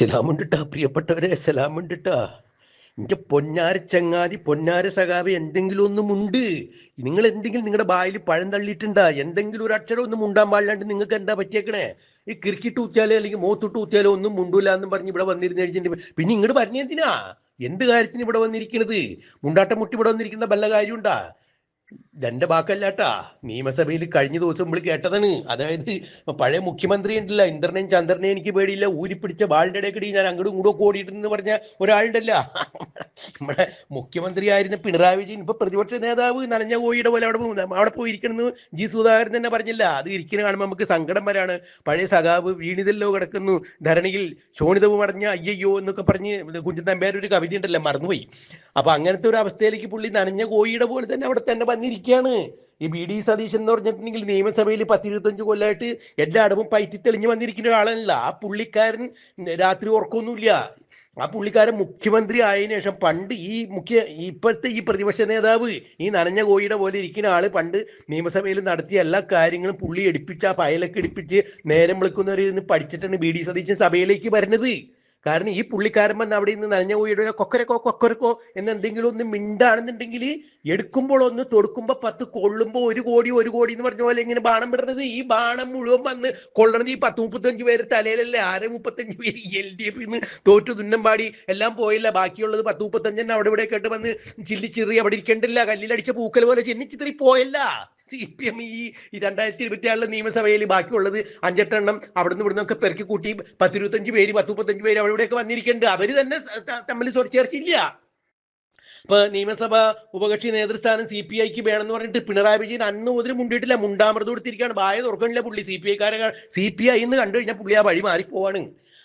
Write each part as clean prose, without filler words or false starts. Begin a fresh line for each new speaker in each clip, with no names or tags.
സലാമുണ്ടിട്ടാ പ്രിയപ്പെട്ടവരെ, സലാമുണ്ടിട്ടാ. എൻ്റെ പൊന്നാര ചങ്ങാതി, പൊന്നാര സഖാവി, എന്തെങ്കിലും ഒന്നും ഉണ്ട്. നിങ്ങൾ എന്തെങ്കിലും നിങ്ങളുടെ ബായിൽ പഴം തള്ളിയിട്ടുണ്ടാ? എന്തെങ്കിലും ഒരു അക്ഷരം ഒന്നും മുണ്ടാൻ പാടില്ലാണ്ട് നിങ്ങൾക്ക് എന്താ പറ്റിയേക്കണേ? ഈ ക്രിക്കറ്റ് ഊത്തിയാലോ അല്ലെങ്കിൽ മോത്തിട്ട് ഊത്തിയാലോ ഒന്നും മുണ്ടൂല എന്നും പറഞ്ഞ് ഇവിടെ വന്നിരുന്ന് കഴിച്ചിട്ട് പിന്നെ ഇങ്ങോട്ട് പറഞ്ഞെന്തിനാ? എന്ത് കാര്യത്തിന് ഇവിടെ വന്നിരിക്കണത്? മുണ്ടാട്ടം മുട്ടി ഇവിടെ വന്നിരിക്കുന്ന വല്ല കാര്യമുണ്ടാ? എന്റെ വാക്കല്ലാട്ടാ. നിയമസഭയിൽ കഴിഞ്ഞ ദിവസം നമ്മൾ കേട്ടതാണ്. അതായത് പഴയ മുഖ്യമന്ത്രി ഉണ്ടല്ല, ഇന്ദ്രനെയും ചന്ദ്രനെയും എനിക്ക് പേടിയില്ല, ഊരിപ്പിടിച്ച ബാളിന്റെ ഇടയ്ക്കിടി ഞാൻ അങ്ങോട്ടും ഇങ്ങോട്ടും ഓടിയിട്ടെന്ന് പറഞ്ഞ ഒരാളുണ്ടല്ല, നമ്മുടെ മുഖ്യമന്ത്രി ആയിരുന്ന പിണറായി വിജയൻ ഇപ്പൊ പ്രതിപക്ഷ നേതാവ് നനഞ്ഞ കോഴിയുടെ പോലെ അവിടെ പോയിരിക്കണമെന്ന് ജി സുധാകരൻ തന്നെ പറഞ്ഞില്ല. അത് ഇരിക്കുന്ന കാണുമ്പോൾ നമുക്ക് സങ്കടം വരാണ്. പഴയ സഖാവ് വീണിതല്ലോ കിടക്കുന്നു ധരണിയിൽ ശോണിതവും അടഞ്ഞ അയ്യയ്യോ എന്നൊക്കെ പറഞ്ഞ് കുഞ്ചൻ നമ്പ്യാർ ഒരു കവിത ഉണ്ടല്ലോ, മറന്നുപോയി. അപ്പൊ അങ്ങനത്തെ ഒരു അവസ്ഥയിലേക്ക് പുള്ളി നനഞ്ഞ കോഴിയുടെ പോലെ തന്നെ അവിടെ തന്നെ വന്നിരിക്കുകയാണ്. ഈ ബി ഡി സതീശൻ എന്ന് പറഞ്ഞിട്ടുണ്ടെങ്കിൽ നിയമസഭയിൽ 10-25 കൊല്ലമായിട്ട് എല്ലായിടവും പയറ്റി തെളിഞ്ഞു വന്നിരിക്കുന്ന ഒരാളല്ല. ആ പുള്ളിക്കാരൻ രാത്രി ഉറക്കമൊന്നുമില്ല. ആ പുള്ളിക്കാരൻ മുഖ്യമന്ത്രി ആയതിനു ശേഷം പണ്ട് ഇപ്പോഴത്തെ ഈ പ്രതിപക്ഷ നേതാവ് ഈ നനഞ്ഞ കോഴിയുടെ പോലെ ഇരിക്കുന്ന ആള് പണ്ട് നിയമസഭയിൽ നടത്തിയ എല്ലാ കാര്യങ്ങളും പുള്ളി എടുപ്പിച്ച് ആ ഫയലൊക്കെ എടുപ്പിച്ച് നേരം വിളിക്കുന്നവരിന്ന് പഠിച്ചിട്ടാണ് ബി ഡി സതീശൻ സഭയിലേക്ക് വരുന്നത്. കാരണം ഈ പുള്ളിക്കാരൻ വന്ന് അവിടെ നിന്ന് നനഞ്ഞ കോഴിയുടെ കൊക്കരക്കോ എന്ന് എന്തെങ്കിലും ഒന്ന് മിണ്ടാണെന്നുണ്ടെങ്കിൽ എടുക്കുമ്പോൾ ഒന്ന് തൊടുക്കുമ്പോൾ 10, കൊള്ളുമ്പോൾ 1 കോടി എന്ന് പറഞ്ഞ പോലെ ഇങ്ങനെ ബാണം വിടുന്നത്. ഈ ബാണം മുഴുവൻ വന്ന് കൊള്ളണത് ഈ 10-35 പേര് തലയിലല്ലേ. 35 പേര് LDF തോറ്റു തുന്നമ്പാടി എല്ലാം പോയില്ല. ബാക്കിയുള്ളത് 10-35 അവിടെ ഇവിടെ കേട്ട് വന്ന് ചില്ലിച്ചിറി അവിടെ ഇരിക്കണ്ടില്ല, കല്ലിലടിച്ച പൂക്കൽ പോലെ ചെന്നിച്ചിത്രി പോയല്ല. CPM ഈ 2024 നിയമസഭയിൽ ബാക്കിയുള്ളത് 5-8 എണ്ണം അവിടുന്ന് ഇവിടുന്നൊക്കെ പെറുക്കി കൂട്ടി 10-25 പേര് 10-35 പേര് അവിടെ ഇവിടെയൊക്കെ വന്നിരിക്കുന്നുണ്ട്. അവര് തന്നെ തമ്മിൽ ചേർച്ചില്ല. ഇപ്പൊ നിയമസഭ ഉപകക്ഷി നേതൃസ്ഥാനം CPIക്ക് വേണമെന്ന് പറഞ്ഞിട്ട് പിണറായി വിജയൻ അന്ന് മുതൽ മുണ്ടിട്ടില്ല. മുണ്ടാമൃത് കൊടുത്തിരിക്കുകയാണ്. ബായ തുറക്കണില്ല പുള്ളി. CPI എന്ന് കണ്ടു കഴിഞ്ഞാൽ പുള്ളി ആ വഴി മാറിപ്പോവാണ്.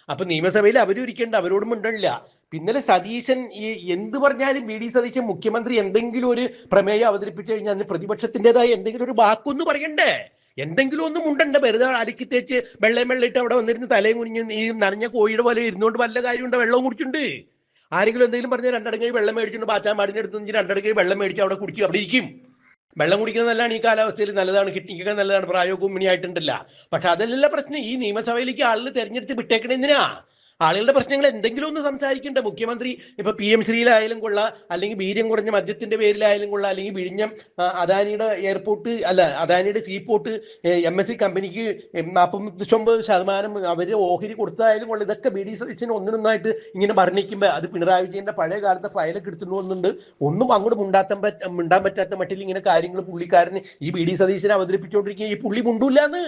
അപ്പൊ നിയമസഭയിൽ അവരും ഇരിക്കേണ്ട, അവരോടും മിണ്ടണില്ല. പിന്നലെ സതീശൻ ഈ എന്ത് പറഞ്ഞാലും ബി ഡി സതീശൻ മുഖ്യമന്ത്രി എന്തെങ്കിലും ഒരു പ്രമേയം അവതരിപ്പിച്ചു കഴിഞ്ഞാൽ അതിന് പ്രതിപക്ഷത്തിൻ്റെതായ എന്തെങ്കിലും ഒരു വാക്കൊന്ന് പറയണ്ടേ? എന്തെങ്കിലും ഒന്നും ഉണ്ടണ്ടേ? വെറുതെ അലക്കി തേച്ച് വെള്ളമിട്ട് അവിടെ വന്നിരുന്ന് തലയും കുനിഞ്ഞ് ഈ നനഞ്ഞ കോഴിയുടെ പോലെ ഇരുന്നുകൊണ്ട് വല്ല കാര്യമുണ്ടോ? വെള്ളവും കുടിച്ചിട്ടുണ്ട്. ആരെങ്കിലും എന്തെങ്കിലും പറഞ്ഞാൽ 2 അടങ്ങി വെള്ളം മേടിച്ചിട്ട് പാറ്റാൻ പാടിൻ്റെ അടുത്ത് 2 അടങ്ങി വെള്ളം മേടിച്ച് അവിടെ കുടിക്കും, അവിടെ ഇരിക്കും. വെള്ളം കുടിക്കുന്നത് നല്ലതാണ്, ഈ കാലാവസ്ഥയിൽ നല്ലതാണ്, കിഡ്നിക്കൊക്കെ നല്ലതാണ്, പ്രായോഗവും ഇനിയായിട്ടുണ്ടല്ല. പക്ഷെ അതല്ല പ്രശ്നം. ഈ നിയമസഭയിലേക്ക് ആളുകൾ തെരഞ്ഞെടുത്ത് വിട്ടേക്കണ എന്തിനാ? ആളുകളുടെ പ്രശ്നങ്ങൾ എന്തെങ്കിലും ഒന്ന് സംസാരിക്കണ്ടേ മുഖ്യമന്ത്രി? ഇപ്പൊ PM ശ്രീയിലായാലും കൊള്ളാം, അല്ലെങ്കിൽ വീര്യം കുറഞ്ഞ മദ്യത്തിന്റെ പേരിലായാലും കൊള്ളാം, അല്ലെങ്കിൽ വിഴിഞ്ഞം അദാനിയുടെ എയർപോർട്ട് അല്ല അദാനിയുടെ സീപോർട്ട് MSC കമ്പനിക്ക് 49% അവര് ഓഹരി കൊടുത്തായാലും കൊള്ളാം. ഇതൊക്കെ ബി ഡി സതീശന് ഒന്നിനൊന്നായിട്ട് ഇങ്ങനെ വർണ്ണിക്കുമ്പോ അത് പിണറായി വിജയന്റെ പഴയ കാലത്തെ ഫയലൊക്കെ എടുത്തിട്ട് വന്നിട്ടുണ്ട്. ഒന്നും അങ്ങോട്ട് മിണ്ടാൻ പറ്റാത്ത മട്ടിൽ ഇങ്ങനെ കാര്യങ്ങൾ പുള്ളിക്കാരന് ഈ ബി ഡി സതീശനെ അവതരിപ്പിച്ചുകൊണ്ടിരിക്കുക. ഈ പുള്ളി മുണ്ടൂല്ലാന്ന്.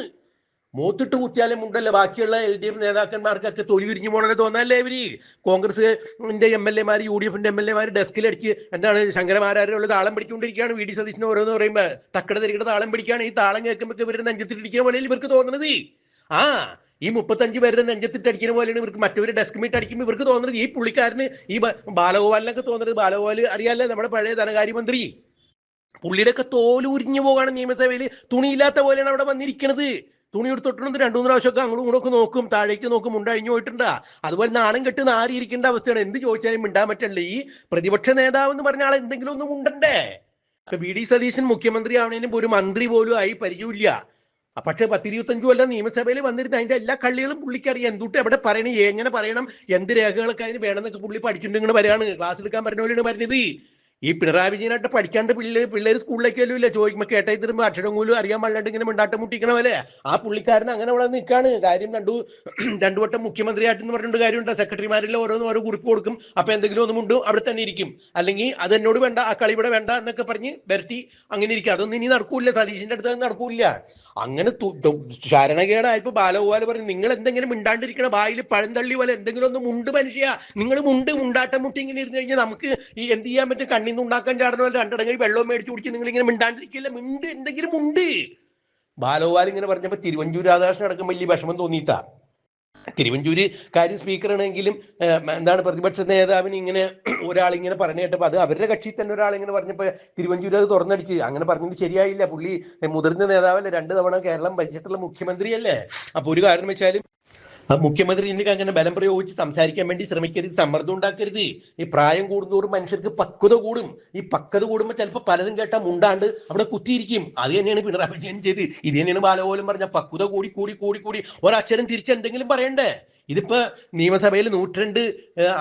മൂത്തിട്ട് കുത്തിയാലും മുണ്ടല്ല. ബാക്കിയുള്ള LDF നേതാക്കന്മാർക്കൊക്കെ തൊലി ഉരിഞ്ഞു പോകണമെന്ന് തോന്നാല്ലേ? ഇവര് കോൺഗ്രസിന്റെ MLA മാര് UDFന്റെ MLA മാര് ഡെസ്കിലടിച്ച് എന്താണ് ശങ്കരമാരാരുള്ള താളം പിടിച്ചുകൊണ്ടിരിക്കുകയാണ്. VD സതീശന് ഓരോന്ന് പറയുമ്പോ തക്കട തിരികട താളം പിടിക്കുകയാണ്. ഈ താളം കേൾക്കുമ്പോൾ ഇവരുടെ നെഞ്ചത്തിട്ടിരിക്കുന്ന പോലെ ഇവർക്ക് തോന്നുന്നത്. ആ ഈ 35 പേരുടെ നെഞ്ചത്തിട്ടടിക്കുന്ന പോലെയാണ് ഇവർക്ക് മറ്റൊരു ഡെസ്ക് മീറ്റ് അടിക്കുമ്പോൾ ഇവർക്ക് തോന്നുന്നത്. ഈ പുള്ളിക്കാരന് ഈ ബാലഗോപാലിനൊക്കെ തോന്നുന്നത്, ബാലഗോപാൽ അറിയാല്ലേ, നമ്മുടെ പഴയ ധനകാര്യമന്ത്രി, പുള്ളിയുടെ ഒക്കെ തോല് ഉരിഞ്ഞു പോകാണ്. നിയമസഭയിൽ തുണിയില്ലാത്ത പോലെയാണ് അവിടെ വന്നിരിക്കുന്നത്. തുണി എടുത്തിട്ടുണ്ട് 2-3 പ്രാവശ്യമൊക്കെ അങ്ങോട്ടും ഇങ്ങോട്ടൊക്കെ നോക്കും, താഴേക്ക് നോക്കും, മുണ്ടഴിഞ്ഞു പോയിട്ടുണ്ട്. അതുപോലെ നാണം കെട്ട് നാറിയിരിക്കേണ്ട അവസ്ഥയാണ്. എന്ത് ചോദിച്ചാലും മിണ്ടാൻ പറ്റല്ലേ? ഈ പ്രതിപക്ഷ നേതാവ് എന്ന് പറഞ്ഞ ആൾ എന്തെങ്കിലും ഒന്നും ഉണ്ടണ്ടേ? ഇപ്പൊ BD സതീശൻ മുഖ്യമന്ത്രി ആവണേനും ഒരു മന്ത്രി പോലും ആയി പരിചയമില്ല. പക്ഷെ 10-25 കൊല്ലം നിയമസഭയിൽ വന്നിരുന്ന അതിന്റെ എല്ലാ കള്ളികളും പുള്ളിക്കറിയാം. എന്തുട്ട് എവിടെ പറയണം, എങ്ങനെ പറയണം, എന്ത് രേഖകളൊക്കെ അതിന് വേണമെന്നൊക്കെ പുള്ളി പഠിച്ചിട്ടുണ്ട്. ഇങ്ങനെ വരികയാണ്, ക്ലാസ് എടുക്കാൻ പറഞ്ഞ പോലെയാണ് പറഞ്ഞത്. ഈ പിണറായി വിജയനായിട്ട് പഠിക്കാണ്ട് പിള്ളേർ സ്കൂളിലേക്കല്ലോ ഇല്ല ചോദിക്കുമ്പോൾ കേട്ടായി തരുമ്പോൾ അക്ഷരം പോലും അറിയാൻ പാടില്ലാണ്ട് ഇങ്ങനെ മിണ്ടാട്ടം മുട്ടിക്കണ പോലെ ആ പുള്ളിക്കാരൻ അങ്ങനെ അവിടെ നിൽക്കാണ്. കാര്യം രണ്ടു വട്ടം മുഖ്യമന്ത്രിയായിട്ടെന്ന് പറഞ്ഞിട്ട് കാര്യമുണ്ട്. സെക്രട്ടറിമാരെല്ലാം ഓരോ കുറിപ്പ് കൊടുക്കും. അപ്പൊ എന്തെങ്കിലും ഒന്നും മുണ്ടും അവിടെ തന്നെ ഇരിക്കും. അല്ലെങ്കിൽ അത് എന്നോട് വേണ്ട, ആ കളി ഇവിടെ വേണ്ട എന്നൊക്കെ പറഞ്ഞ് വരട്ടി അങ്ങനെ ഇരിക്കും. അതൊന്നും ഇനി നടക്കൂല, സതീശിന്റെ അടുത്ത് നടക്കൂല. അങ്ങനെ ശരണകേടായപ്പോ ബാലഗോപാൽ പറഞ്ഞു, നിങ്ങൾ എന്തെങ്കിലും മിണ്ടാണ്ടിരിക്കണ, ബായിൽ പഴന്തള്ളി പോലെ എന്തെങ്കിലും ഒന്നും മുണ്ട് മനുഷ്യ. നിങ്ങൾ മുണ്ടാട്ടം മുട്ടി ഇങ്ങനെ ഇരുന്ന് കഴിഞ്ഞാൽ നമുക്ക് ഈ എന്ത് ചെയ്യാൻ പറ്റും? കണ്ണിന്ന് ഉണ്ടാക്കാൻ ചാടുന്ന പോലെ 2 അടങ്ങി വെള്ളവും മേടിച്ചു കുടിച്ച് നിങ്ങൾ ഇങ്ങനെ മിണ്ടാണ്ടിരിക്കില്ല. എന്തെങ്കിലും ഉണ്ട്. ബാലഗോപാൽ ഇങ്ങനെ പറഞ്ഞപ്പോ തിരുവഞ്ചൂർ രാധാകൃഷ്ണൻ അടക്കം വലിയ വിഷമം തോന്നിയിട്ടാ. തിരുവഞ്ചൂര് കാര്യം സ്പീക്കറാണെങ്കിലും എന്താണ് പ്രതിപക്ഷ നേതാവിന് ഇങ്ങനെ ഒരാളിങ്ങനെ പറഞ്ഞു കേട്ടപ്പോ അത് അവരുടെ കക്ഷി തന്നെ ഒരാളിങ്ങനെ പറഞ്ഞപ്പോ തിരുവഞ്ചൂര് അത് തുറന്നടിച്ച്. അങ്ങനെ പറഞ്ഞത് ശരിയായില്ല. പുള്ളി മുതിർന്ന നേതാവല്ലേ, 2 തവണ കേരളം ഭരിച്ചിട്ടുള്ള മുഖ്യമന്ത്രിയല്ലേ. അപ്പൊ ഒരു കാരണം വെച്ചാലും ആ മുഖ്യമന്ത്രി എനിക്ക് അങ്ങനെ ബലം പ്രയോഗിച്ച് സംസാരിക്കാൻ വേണ്ടി ശ്രമിക്കരുത്, സമ്മർദ്ദം ഉണ്ടാക്കരുത്. ഈ പ്രായം കൂടുന്തോറും മനുഷ്യർക്ക് പക്വത കൂടും. ഈ പക്വത കൂടുമ്പോൾ ചിലപ്പോൾ പലതും കേട്ടാൽ മുണ്ടാണ്ട് അവിടെ കുത്തിയിരിക്കും. അത് തന്നെയാണ് പിണറായി വിജയൻ ചെയ്ത്. ഇത് തന്നെയാണ് ബാലഗോപാലും പറഞ്ഞ പക്വത കൂടി ഒരക്ഷരം തിരിച്ച് എന്തെങ്കിലും പറയണ്ടേ? ഇതിപ്പോ നിയമസഭയിൽ 102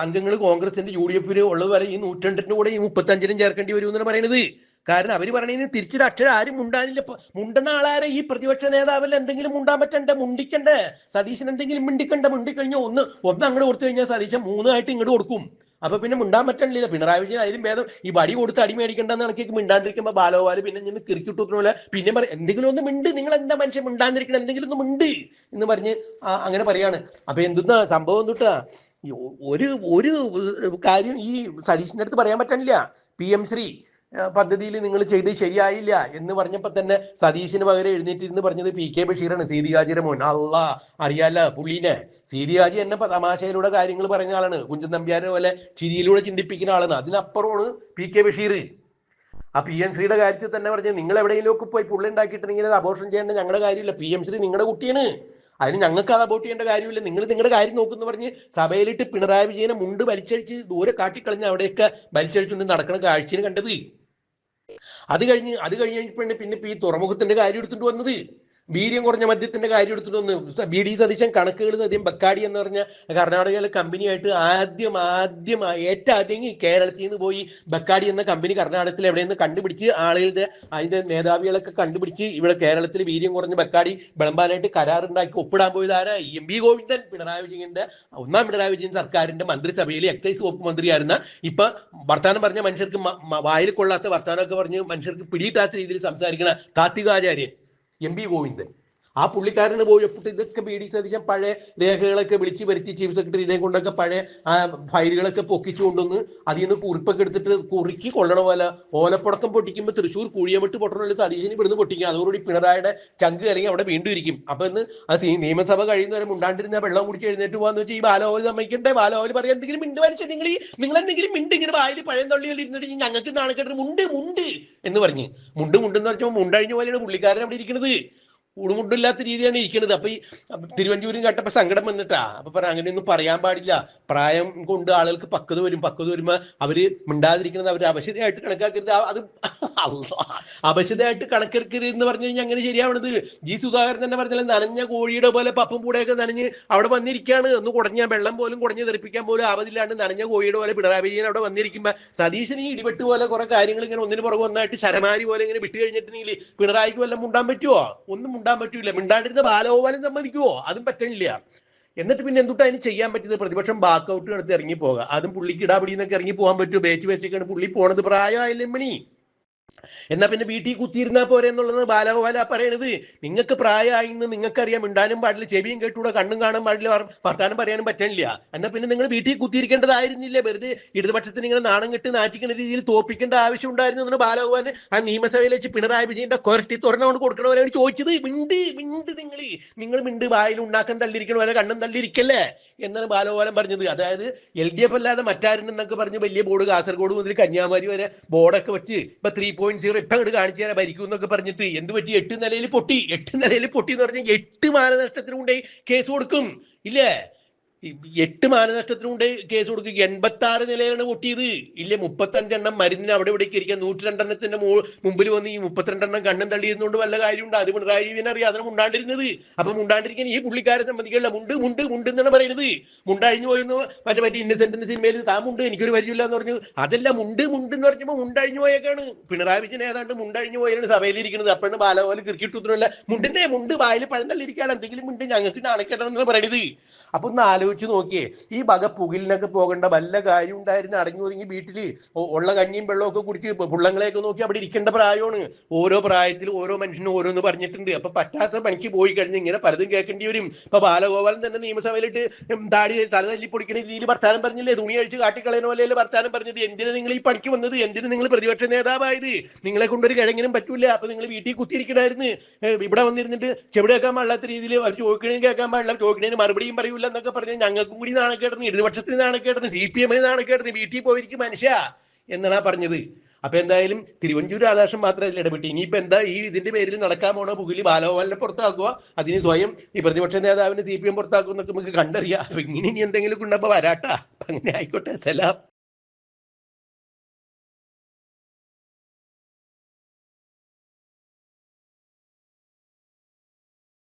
അംഗങ്ങൾ കോൺഗ്രസിന്റെ UDF ഉള്ളതുപോലെ ഈ 102 കൂടെ ഈ 35 ചേർക്കേണ്ടി വരും എന്നാണ് പറയുന്നത്. കാരണം അവര് പറയണതിന് തിരിച്ചൊരു അക്ഷരം ആരും മുണ്ടാനില്ല. മുണ്ടണ ആളാരെ ഈ പ്രതിപക്ഷ നേതാവിൽ എന്തെങ്കിലും മുണ്ടാൻ പറ്റണ്ടേ, മുണ്ടിക്കണ്ടേ? സതീശൻ എന്തെങ്കിലും മുണ്ടിക്കഴിഞ്ഞോ ഒന്ന് അങ്ങോട്ട് കൊടുത്തു കഴിഞ്ഞാൽ സതീശൻ 3 ആയിട്ട് ഇങ്ങോട്ട് കൊടുക്കും. അപ്പൊ പിന്നെ മിണ്ടാൻ പറ്റണില്ല. പിണറായി വിജയൻ അതിലും ഭേദം ഈ വടി കൊടുത്ത് അടി മേടിക്കണ്ടെന്ന് കണക്കേക്ക് മിണ്ടാണ്ടിരിക്കുമ്പോ ബാലോപാല് പിന്നെ നിന്ന് കിറുക്കിട്ടുപോലെ പിന്നെ പറയും എന്തെങ്കിലും ഒന്ന് മിണ്ട്, നിങ്ങൾ എന്താ മനുഷ്യൻ മിണ്ടാണ്ടിരിക്കണം, എന്തെങ്കിലും ഒന്ന് മിണ്ട് എന്ന് പറഞ്ഞ് അങ്ങനെ പറയാണ്. അപ്പൊ എന്തുന്നാ സംഭവം തൊട്ടാ ഒരു ഒരു കാര്യം ഈ സതീഷിന്റെ അടുത്ത് പറയാൻ പറ്റണില്ല. PM ശ്രീ പദ്ധതിയിൽ നിങ്ങൾ ചെയ്ത് ശരിയായില്ല എന്ന് പറഞ്ഞപ്പോ തന്നെ സതീഷിന് പകരം എഴുന്നേറ്റിരുന്ന് പറഞ്ഞത് PK ബഷീറാണ്, സീതി ഹാജിയുടെ മോൻ. അള്ളാ അറിയാല പുള്ളീനെ. സീതി ഹാജി എന്നെ തമാശയിലൂടെ കാര്യങ്ങൾ പറഞ്ഞ ആളാണ്, കുഞ്ചൻ നമ്പ്യാരെ പോലെ ചിരിയിലൂടെ ചിന്തിപ്പിക്കുന്ന ആളാണ്. അതിനപ്പുറമാണ് PK ബഷീർ. ആ PM ശ്രീയുടെ കാര്യത്തിൽ തന്നെ പറഞ്ഞത് നിങ്ങൾ എവിടെയെങ്കിലും ഒക്കെ പോയി പുള്ളി ഉണ്ടാക്കിയിട്ടുണ്ടെങ്കിൽ അത് അബോർഷൻ ചെയ്യേണ്ട ഞങ്ങളുടെ കാര്യമില്ല. PM ശ്രീ നിങ്ങളുടെ കുട്ടിയാണ്, അതിന് ഞങ്ങൾക്ക് അത് അബോട്ട് ചെയ്യേണ്ട കാര്യമില്ല. നിങ്ങൾ നിങ്ങളുടെ കാര്യം നോക്കുന്നു പറഞ്ഞ് സഭയിലിട്ട് പിണറായി വിജയനെ മുണ്ട് വലിച്ചഴിച്ച് ദൂരെ കാട്ടിക്കളഞ്ഞ് അവിടെയൊക്കെ വലിച്ചഴിച്ചുകൊണ്ട് നടക്കുന്ന കാഴ്ചയാണ് കണ്ടത്. അത് കഴിഞ്ഞപ്പോഴാണ് പിന്നെ ഈ തുറമുഖത്തിന്റെ കാര്യം എടുത്തിട്ട് വന്നത്, വീര്യം കുറഞ്ഞ മദ്യത്തിന്റെ കാര്യം എടുത്തിട്ട് വന്നു. BD സതീശൻ കണക്കുകൾ സത്യം ബക്കാടി എന്ന് പറഞ്ഞ കർണാടകയിലെ കമ്പനിയായിട്ട് ആദ്യം കേരളത്തിൽ നിന്ന് പോയി ബക്കാടി എന്ന കമ്പനി കർണാടകത്തിൽ എവിടെയെന്ന് കണ്ടുപിടിച്ച് ആളുകളുടെ അതിന്റെ മേധാവികളൊക്കെ കണ്ടുപിടിച്ച് ഇവിടെ കേരളത്തിൽ വീര്യം കുറഞ്ഞ ബക്കാടി വിളമ്പാനായിട്ട് കരാറുണ്ടാക്കി ഒപ്പിടാൻ പോയത് ആരാ? MV ഗോവിന്ദൻ, പിണറായി വിജയന്റെ പിണറായി വിജയൻ സർക്കാരിന്റെ മന്ത്രിസഭയിൽ എക്സൈസ് വകുപ്പ് മന്ത്രിയായിരുന്ന. ഇപ്പൊ വർത്താനം പറഞ്ഞ മനുഷ്യർക്ക് വായിൽ കൊള്ളാത്ത വർത്താനമൊക്കെ പറഞ്ഞ് മനുഷ്യർക്ക് പിടിയിട്ടാത്ത രീതിയിൽ സംസാരിക്കണ കാർത്തികാചാര്യൻ MV ഗോവിന്ദൻ, ആ പുള്ളിക്കാരന് പോയി ഒപ്പിട്ട് ഇതൊക്കെ BD സതീശൻ പഴയ രേഖകളൊക്കെ വിളിച്ചു വരുത്തി ചീഫ് സെക്രട്ടറിയെ കൊണ്ടൊക്കെ പഴയ ഫയലുകളൊക്കെ പൊക്കിച്ചു കൊണ്ടുവന്ന് അതിൽ നിന്ന് കുറിപ്പൊക്കെ എടുത്തിട്ട് കുറുക്കി കൊള്ളണ പോലെ ഓലപ്പടക്കം പൊട്ടിക്കുമ്പോൾ തൃശ്ശൂർ കുഴിയമിട്ട് പൊട്ടണ സതീശന് ഇവിടുന്ന് പൊട്ടിക്കും. അതോടുകൂടി പിണറായിയുടെ ചങ്ക് അല്ലെങ്കിൽ അവിടെ വീണ്ടും ഇരിക്കും. അപ്പൊ ഇന്ന് നിയമസഭ കഴിയുന്നവരെ മുണ്ടാണ്ടിരുന്ന വെള്ളം കുടിച്ച് എഴുന്നേറ്റ് പോകാന്ന് വെച്ചാൽ ഈ ബാലോവൽ സമ്മതിക്കണ്ടേ? ബാലോവൽ പറയാൻ എന്തെങ്കിലും മിണ്ട് മനുഷ്യൻ, നിങ്ങൾ എന്തെങ്കിലും മിണ്ട്, ഇങ്ങനെ വായിൽ പഴയം തള്ളിയിൽ ഇരുന്നിട്ട് ഞങ്ങൾക്ക് നാണക്കെട്ട് മുണ്ട് എന്ന് പറഞ്ഞ് മുണ്ടെന്ന് പറഞ്ഞപ്പോൾ മുണ്ടഴിഞ്ഞ പോലെയാണ് പുള്ളിക്കാരൻ അവിടെ ഇരിക്കുന്നത്. ഉടുമുണ്ടില്ലാത്ത രീതിയാണ് ഇരിക്കുന്നത്. അപ്പൊ ഈ തിരുവഞ്ചൂരും കേട്ടപ്പോ സങ്കടം വന്നിട്ടാ. അപ്പൊ അങ്ങനെയൊന്നും പറയാൻ പാടില്ല. പ്രായം കൊണ്ട് ആളുകൾക്ക് പക്വത വരുമ്പോ അവര് മിണ്ടാതിരിക്കുന്നത് അവർ അപശ്യതയായിട്ട് കണക്കാക്കരുത്. അത് അപശ്യതയായിട്ട് കണക്കെടുക്കരുത് എന്ന് പറഞ്ഞു കഴിഞ്ഞാൽ അങ്ങനെ ശരിയാവണത്. സുധാകരൻ തന്നെ പറഞ്ഞാൽ നനഞ്ഞ കോഴിയുടെ പോലെ പപ്പും പൂടെയൊക്കെ നനഞ്ഞ് അവിടെ വന്നിരിക്കുകയാണ്. ഒന്ന് കുടഞ്ഞ വെള്ളം പോലും കുടഞ്ഞ് തെറിപ്പിക്കാൻ പോലും ആവതില്ലാണ്ട് നനഞ്ഞ കോഴിയുടെ പോലെ പിണറായി വിജയൻ അവിടെ വന്നിരിക്കുമ്പോ സതീശന് ഈ ഇടിപെട്ട് പോലെ കുറെ കാര്യങ്ങൾ ഇങ്ങനെ ഒന്നിന് പുറകെ ഒന്നായിട്ട് ശരമാരി പോലെ ഇങ്ങനെ വിട്ട് കഴിഞ്ഞിട്ടുണ്ടെങ്കിൽ പിണറായിക്ക് വല്ലതും മുണ്ടാൻ പറ്റുമോ? ഒന്നും മുണ്ടാൻ പറ്റൂല. മിണ്ടാണ്ടിരുന്ന ബാലഗോപാലൻ സമ്മതിക്കുവോ? അതും പറ്റണില്ല. എന്നിട്ട് പിന്നെ എന്തുട്ടാ അതിന് ചെയ്യാൻ പറ്റിയത്? പ്രതിപക്ഷം ബാക്കൗട്ട് എടുത്ത് ഇറങ്ങി പോകാം. അതും പുള്ളിക്ക് ഇടാപിടിന്നൊക്കെ ഇറങ്ങി പോകാൻ പറ്റുമോ? വെച്ചൊക്കെയാണ് പുള്ളി പോണത്. പ്രായമായില്ലേ മണി? എന്നാ പിന്നെ വീട്ടിൽ കുത്തിയിരുന്നാ പോരെ എന്നുള്ളത് ബാലഗോപാല പറയണത്. നിങ്ങൾക്ക് പ്രായമായിന്ന് നിങ്ങൾക്കറിയാം, മിണ്ടാനും പാടില്ല, ചെവിയും കേട്ടൂടെ, കണ്ണും കാണാൻ പാടില്ല, വർത്താനം പറയാനും പറ്റണില്ല. എന്നാ പിന്നെ നിങ്ങൾ വീട്ടിൽ കുത്തിയിരിക്കേണ്ടതായിരുന്നില്ലേ? വെറുതെ ഇടതുപക്ഷത്തിന് ഇങ്ങനെ നാണം കെട്ട് നാറ്റിക്കുന്ന രീതിയിൽ തോപ്പിക്കേണ്ട ആവശ്യം ഉണ്ടായിരുന്നു എന്നാണ് ബാലഗോപാലൻ ആ നിയമസഭയിൽ വെച്ച് പിണറായി വിജയന്റെ കൊരട്ടി തുറന്നുകൊണ്ട് കൊടുക്കണവരാണ് ചോദിച്ചത്. മിണ്ട് നിങ്ങൾ മിണ്ട്, വായിൽ ഉണ്ടാക്കാൻ തള്ളിയിരിക്കണ പോലെ കണ്ണും തള്ളിയിരിക്കല്ലേ എന്നാണ് ബാലഗോപാലൻ പറഞ്ഞത്. അതായത് LDF അല്ലാതെ മറ്റാരുണ്ടെന്നൊക്കെ പറഞ്ഞ് വലിയ ബോർഡ് കാസർഗോഡ് മുതൽ കന്യാകുമാരി വരെ ബോർഡൊക്കെ വെച്ച് ഇപ്പൊ 3.0 ഇപ്പൊ അങ്ങോട്ട് കാണിച്ചു തരാൻ ഭരിക്കും എന്നൊക്കെ പറഞ്ഞിട്ട് എന്ത് പറ്റി? 8 നിലയിൽ പൊട്ടി എന്ന് പറഞ്ഞാൽ 8 മാനനഷ്ടത്തിന് കൊണ്ടേ കേസ് കൊടുക്കും ഇല്ലേ? 8 മാനനഷ്ടത്തിന് കൊണ്ട് കേസ് കൊടുക്കും. 86 നിലയിലാണ് പൊട്ടിയത് ഇല്ലേ? 35 എണ്ണം മരുന്നിന് അവിടെ ഇവിടേക്ക് ഇരിക്കാൻ 102 മുമ്പിൽ വന്ന് ഈ 32 കണ്ണും തള്ളിയിരുന്നുകൊണ്ട് വല്ല കാര്യമുണ്ട്? അത് പിണറായി വിജയൻ അറിയാം, അതിന് മുണ്ടാണ്ടിരുന്നത്. അപ്പൊ മുണ്ടാണ്ടിരിക്കാൻ ഈ പുള്ളിക്കാരെ സംബന്ധിക്കല്ല. മുണ്ട് എന്നാണ് പറയുന്നത്. മുണ്ടഴിഞ്ഞു പോയെന്ന് മറ്റേ ഇന്നസെന്റിന്റെ സിനിമയിൽ താമുണ്ട് എനിക്കൊരു പരിചയമില്ല എന്ന് പറഞ്ഞു. അതല്ല, മുണ്ട് എന്ന് പറഞ്ഞപ്പോ മുണ്ടഴിഞ്ഞു പോയേക്കാണ്. പിണറായി വിജയൻ ഏതാണ്ട് മുണ്ടഴിഞ്ഞു പോയാണ് സഭയിലിരിക്കുന്നത്. അപ്പോഴാണ് ബാലഗോപാൽ ക്രിക്കറ്റ് മുണ്ട് വായിൽ പഴം തള്ളിയിരിക്കുകയാണ്, എന്തെങ്കിലും മുണ്ട്, ഞങ്ങൾക്ക് നാണക്കേട്ടാണെന്നാണ് പറയുന്നത്. അപ്പൊ ഒന്ന് ആലോചിച്ച് നോക്കിയേ, ഈ വക പുകിലിനൊക്കെ പോകേണ്ട വല്ല കാര്യം ഉണ്ടായിരുന്നു? അടങ്ങി ഒതുങ്ങി വീട്ടില് ഉള്ള കഞ്ഞിയും വെള്ളമൊക്കെ കുടിച്ച് പുള്ളങ്ങളെയൊക്കെ നോക്കി അവിടെ ഇരിക്കേണ്ട പ്രായമാണ്. ഓരോ പ്രായത്തിൽ ഓരോ മനുഷ്യനും ഓരോന്ന് പറഞ്ഞിട്ടുണ്ട്. അപ്പൊ പറ്റാത്ത പണിക്ക് പോയി കഴിഞ്ഞ് ഇങ്ങനെ പലതും കേൾക്കേണ്ടി വരും. ഇപ്പൊ ബാലഗോപാലൻ തന്നെ നിയമസഭയിലിട്ട് താടി തല തല്ലി പൊടിക്കുന്ന രീതിയിൽ വർത്താനം പറഞ്ഞില്ലേ? തുണി അഴിച്ച് കാട്ടിക്കളയുന്ന പോലെയല്ലേ വർത്താനം പറഞ്ഞത്? എന്തിനു നിങ്ങൾ ഈ പണിക്ക് വന്നത്? എന്തിനു നിങ്ങൾ പ്രതിപക്ഷ നേതാവായത്? നിങ്ങളെ കൊണ്ടൊരു കിഴങ്ങിനും പറ്റൂല. അപ്പൊ നിങ്ങൾ വീട്ടിൽ കുത്തിയിരിക്കണായിരുന്നു. ഇവിടെ വന്നിരുന്നിട്ട് ചെവിടെ കേൾക്കാൻ പാടില്ലാത്ത രീതിയിൽ അവർ ചോദിക്കണേയും കേൾക്കാൻ പാടില്ല, ചോദിക്കണേന് മറുപടിയും പറയൂല എന്നൊക്കെ പറഞ്ഞ് ഞങ്ങൾക്കും കൂടി നാണക്കേടുന്നു, ഇടതുപക്ഷത്തിന് നാണക്കേടുന്നു, CPM നാണക്കേടുന്നു, വീട്ടിൽ പോയിരിക്കും മനുഷ്യ എന്നാണ് പറഞ്ഞത്. അപ്പൊ എന്തായാലും തിരുവഞ്ചൂർ രാധാകൃഷ്ണൻ മാത്രമല്ല ഇടപെട്ട്. ഇനിയിപ്പോ എന്താ ഈ ഇതിന്റെ പേരിൽ നടക്കാൻ പോണ പുകില്? ബാലഗോപാലിനെ പുറത്താക്കുക, അതിന് സ്വയം ഈ പ്രതിപക്ഷ നേതാവിനെ CPM പുറത്താക്കുക എന്നൊക്കെ നമുക്ക് കണ്ടറിയാം. അപ്പൊ ഇങ്ങനെ ഇനി എന്തെങ്കിലും ഉണ്ടപ്പോ വരാട്ടാ. അങ്ങനെ ആയിക്കോട്ടെ. സലാം.